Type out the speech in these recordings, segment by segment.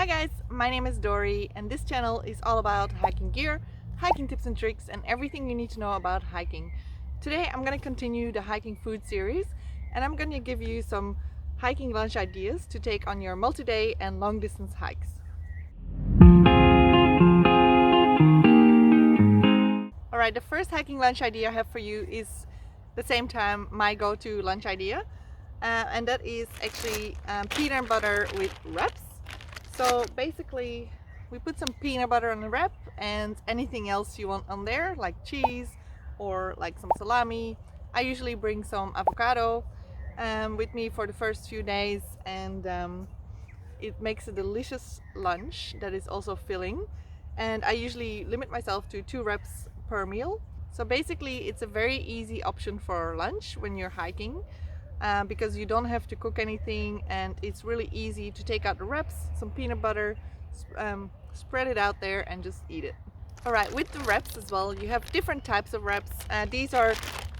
Hi guys, my name is Dori and this channel is all about hiking gear, hiking tips and tricks and everything you need to know about hiking. Today I'm going to continue the hiking food series and I'm going to give you some hiking lunch ideas to take on your multi-day and long distance hikes. Alright, the first hiking lunch idea I have for you is the same time my go-to lunch idea, and that is actually peanut butter with wraps. So basically we put some peanut butter on the wrap and anything else you want on there, like cheese or like some salami. I usually bring some avocado with me for the first few days, and it makes a delicious lunch that is also filling. And I usually limit myself to 2 wraps per meal. So basically it's a very easy option for lunch when you're hiking. Because you don't have to cook anything and it's really easy to take out the wraps, some peanut butter, spread it out there and just eat it. Alright, with the wraps as well, you have different types of wraps. These are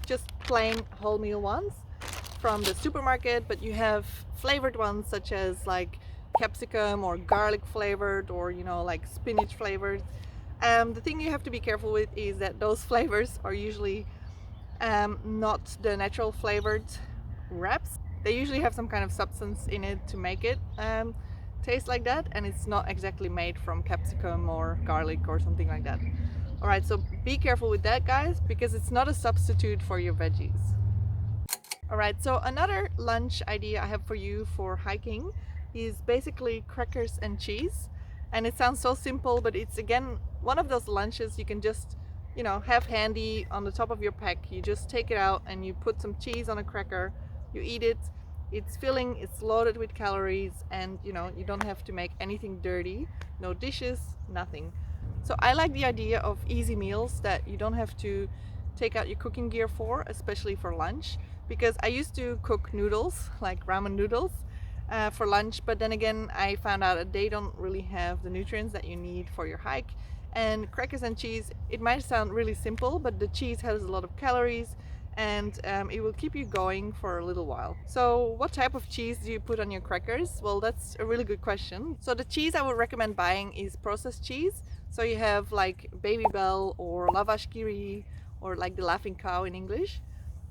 just plain wholemeal ones from the supermarket, but you have flavored ones such as like capsicum or garlic flavored, or like spinach flavored. The thing you have to be careful with is that those flavors are usually not the natural flavored wraps. They usually have some kind of substance in it to make it taste like that, and it's not exactly made from capsicum or garlic or something like that. Alright, so be careful with that, guys, because it's not a substitute for your veggies. Alright, so another lunch idea I have for you for hiking is basically crackers and cheese. And it sounds so simple, but it's again one of those lunches you can just have handy on the top of your pack. You just take it out and you put some cheese on a cracker, you eat it, it's filling, it's loaded with calories, and you don't have to make anything dirty, no dishes, nothing. So I like the idea of easy meals that you don't have to take out your cooking gear for, especially for lunch, because I used to cook noodles, like ramen noodles, for lunch, but then again I found out that they don't really have the nutrients that you need for your hike. And crackers and cheese, it might sound really simple, but the cheese has a lot of calories and it will keep you going for a little while. So what type of cheese do you put on your crackers? Well, that's a really good question. So the cheese I would recommend buying is processed cheese. So you have like Baby Bell or Lavash Kiri, or like the Laughing Cow in English.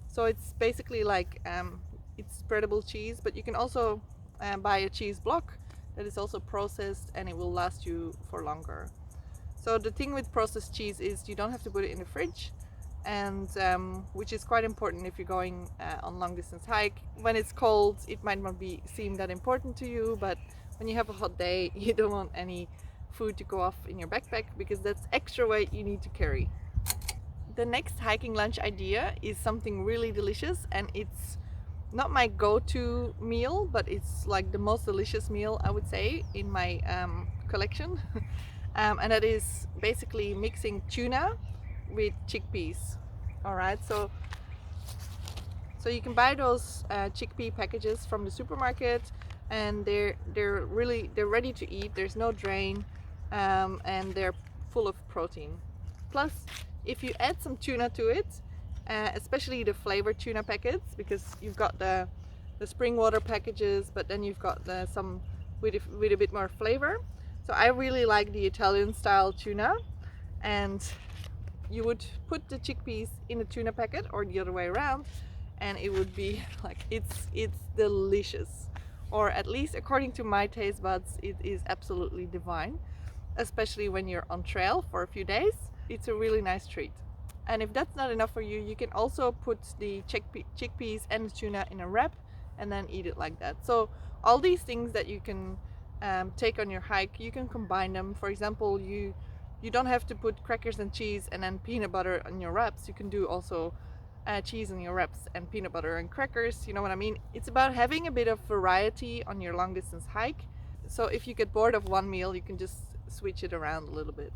So it's basically like it's spreadable cheese, but you can also buy a cheese block that is also processed and it will last you for longer. So the thing with processed cheese is you don't have to put it in the fridge, and which is quite important if you're going on long distance hike. When it's cold, it might not seem that important to you, but when you have a hot day, you don't want any food to go off in your backpack, because that's extra weight you need to carry. The next hiking lunch idea is something really delicious, and it's not my go-to meal, but it's like the most delicious meal I would say in my collection. And that is basically mixing tuna with chickpeas. Alright, so you can buy those chickpea packages from the supermarket, and they're ready to eat. There's no drain, and they're full of protein. Plus, if you add some tuna to it, especially the flavored tuna packets, because you've got the spring water packages, but then you've got some with a bit more flavor. So I really like the Italian style tuna, and you would put the chickpeas in a tuna packet or the other way around, and it would be like it's delicious, or at least according to my taste buds it is absolutely divine, especially when you're on trail for a few days. It's a really nice treat. And if that's not enough for you, you can also put the chickpeas and the tuna in a wrap and then eat it like that. So all these things that you can take on your hike, you can combine them. For example, you don't have to put crackers and cheese and then peanut butter on your wraps. You can do also cheese on your wraps and peanut butter and crackers, you know what I mean? It's about having a bit of variety on your long distance hike. So if you get bored of one meal, you can just switch it around a little bit.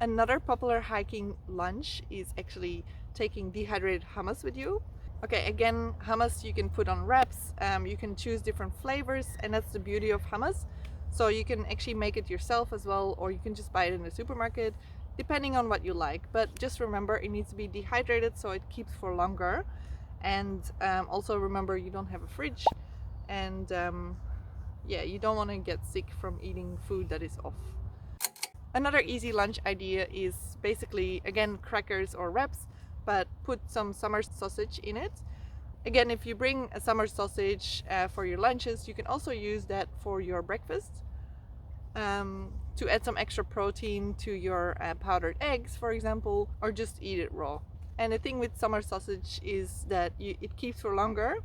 Another popular hiking lunch is actually taking dehydrated hummus with you. Okay, again, hummus you can put on wraps, you can choose different flavors, and that's the beauty of hummus. So you can actually make it yourself as well, or you can just buy it in the supermarket, depending on what you like. But just remember, it needs to be dehydrated so it keeps for longer. And also remember, you don't have a fridge, and yeah, you don't want to get sick from eating food that is off. Another easy lunch idea is basically, again, crackers or wraps, but put some summer sausage in it. Again, if you bring a summer sausage for your lunches, you can also use that for your breakfast to add some extra protein to your powdered eggs, for example, or just eat it raw. And the thing with summer sausage is that it keeps for longer,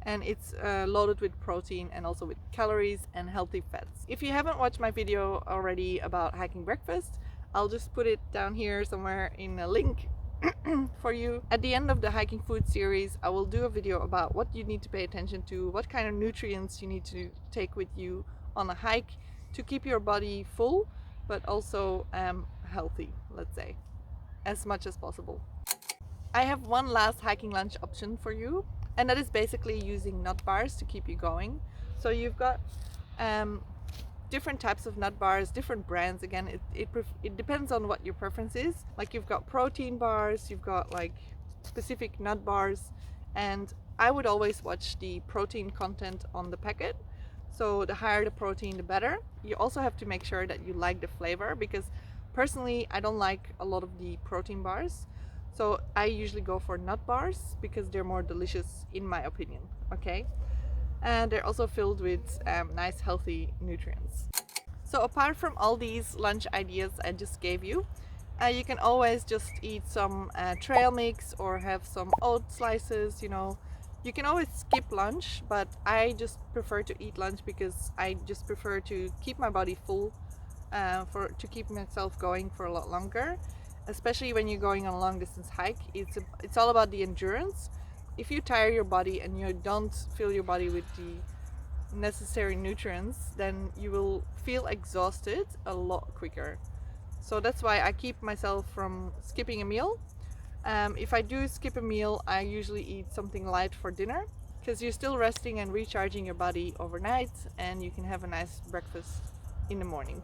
and it's loaded with protein and also with calories and healthy fats. If you haven't watched my video already about hiking breakfast, I'll just put it down here somewhere in a link for you. At the end of the hiking food series, I will do a video about what you need to pay attention to, what kind of nutrients you need to take with you on a hike to keep your body full, but also healthy, let's say, as much as possible. I have one last hiking lunch option for you, and that is basically using nut bars to keep you going. So you've got different types of nut bars, different brands. Again, it depends on what your preference is. Like, you've got protein bars, you've got like specific nut bars, and I would always watch the protein content on the packet. So the higher the protein, the better. You also have to make sure that you like the flavor, because personally I don't like a lot of the protein bars. So I usually go for nut bars because they're more delicious in my opinion, okay? And they're also filled with nice healthy nutrients. So apart from all these lunch ideas I just gave you, you can always just eat some trail mix or have some oat slices, you know. You can always skip lunch, but I just prefer to eat lunch because I just prefer to keep my body full, to keep myself going for a lot longer. Especially when you're going on a long distance hike, it's all about the endurance. If you tire your body and you don't fill your body with the necessary nutrients, then you will feel exhausted a lot quicker. So that's why I keep myself from skipping a meal. If I do skip a meal, I usually eat something light for dinner, because you're still resting and recharging your body overnight, and you can have a nice breakfast in the morning.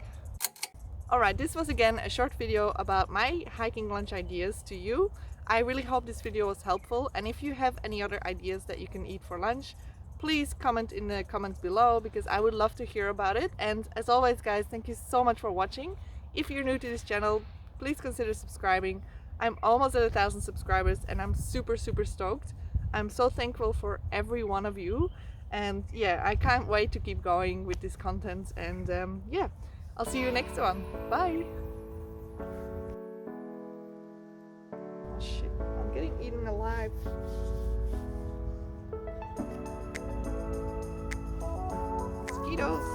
Alright, this was again a short video about my hiking lunch ideas to you. I really hope this video was helpful, and if you have any other ideas that you can eat for lunch, please comment in the comments below, because I would love to hear about it. And as always guys, thank you so much for watching. If you're new to this channel, please consider subscribing. I'm almost at 1,000 subscribers and I'm super stoked. I'm so thankful for every one of you, and yeah, I can't wait to keep going with this content. And yeah, I'll see you next one. Bye! Oh shit, I'm getting eaten alive. Mosquitoes!